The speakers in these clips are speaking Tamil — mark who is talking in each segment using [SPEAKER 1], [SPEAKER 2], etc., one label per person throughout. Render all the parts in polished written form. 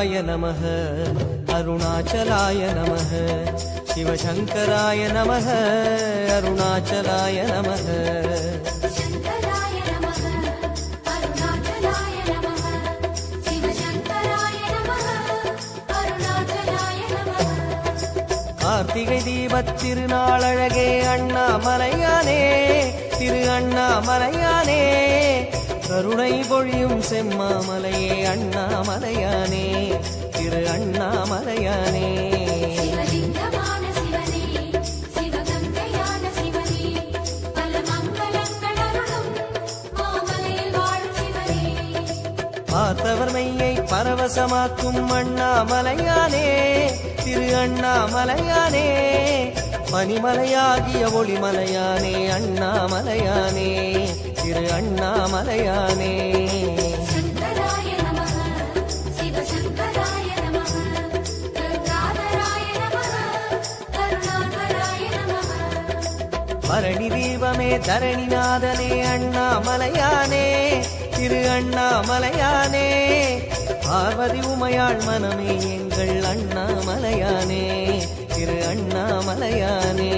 [SPEAKER 1] शङ्कराय नमः अरुणाचलाय नमः शिवशङ्कराय नमः अरुणाचलाय नमः கார்த்திகை தீபத் திருநாளழகே அண்ணாமலையானே திரு அண்ணாமலையானே கருணை பொழியும் செம்மாமலையே அண்ணாமலையானே திரு அண்ணாமலையானே பார்த்தவர் மெய்யை பரவசமாக்கும் அண்ணாமலையானே திரு அண்ணாமலையானே பனிமலையாகிய ஒளிமலையானே அண்ணாமலையானே திரு அண்ணாமலையானே பரணி தீபமே தரணிநாதனே அண்ணாமலையானே திரு அண்ணாமலையானே பார்வதி உமையாள் மனமே எங்கள் அண்ணாமலையானே திரு அண்ணாமலையானே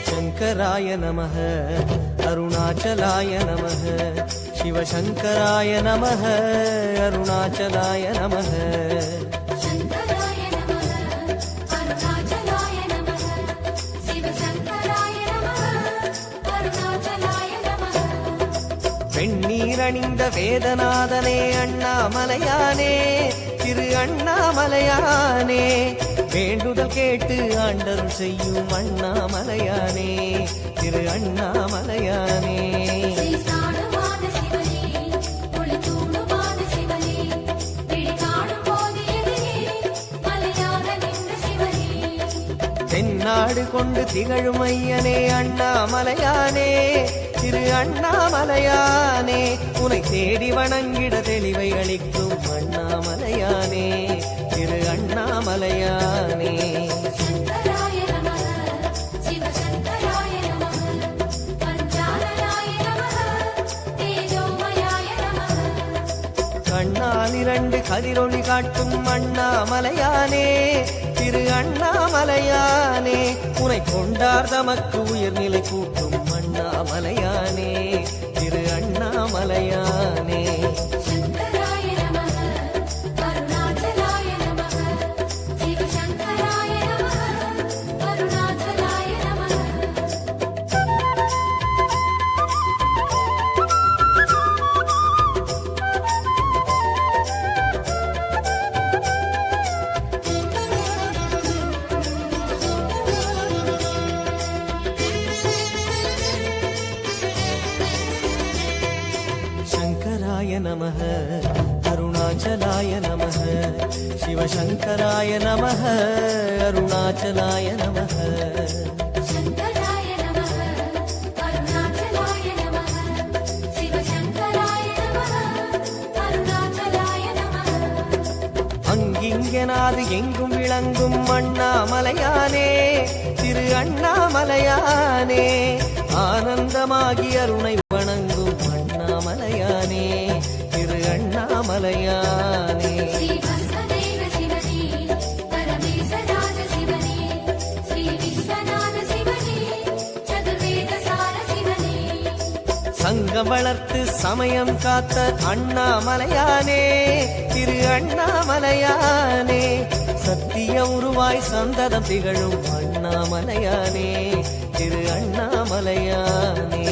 [SPEAKER 1] शङ्कराय नमः अरुणाचलाय नमः शिवशङ्कराय नमः अरुणाचलाय नमः வெண்ணீரணிந்த வேதநாதனே அண்ணாமலையானே திரு அண்ணாமலையானே வேண்டுதல் கேட்டு ஆண்டருள் செய்யும் அண்ணாமலையானே திரு அண்ணாமலையானே தென்னாடு கொண்டு திகழும் ஐயனே அண்ணாமலையானே திரு அண்ணாமலையானே உனை தேடி வணங்கிட தெளிவை அளிக்கும் அண்ணாமலையானே திரு அண்ணாமலையானே கண்ணால் இரண்டு கதிரொளி காட்டும் அண்ணாமலையானே திரு அண்ணாமலையானே உனை கொண்டார் தமக்கு உயர்நிலை கூட்டும் அண்ணாமலையானே திரு அண்ணாமலையானே शङ्कराय नमः अरुणाचलाय नमः शिवशङ्कराय नमः अरुणाचलाय नमः அங்கிங்கனாது எங்கும் விளங்கும் அண்ணாமலையானே திரு அண்ணாமலையானே ஆனந்தமாகி அருணை வணங்கும் அண்ணாமலையானே திரு அண்ணாமலையானே சங்கம் வளர்த்து சமயம் காத்த அண்ணாமலையானே திரு அண்ணாமலையானே சத்திய உருவாய் சந்ததம் திகழும் அண்ணாமலையானே திரு அண்ணாமலையானே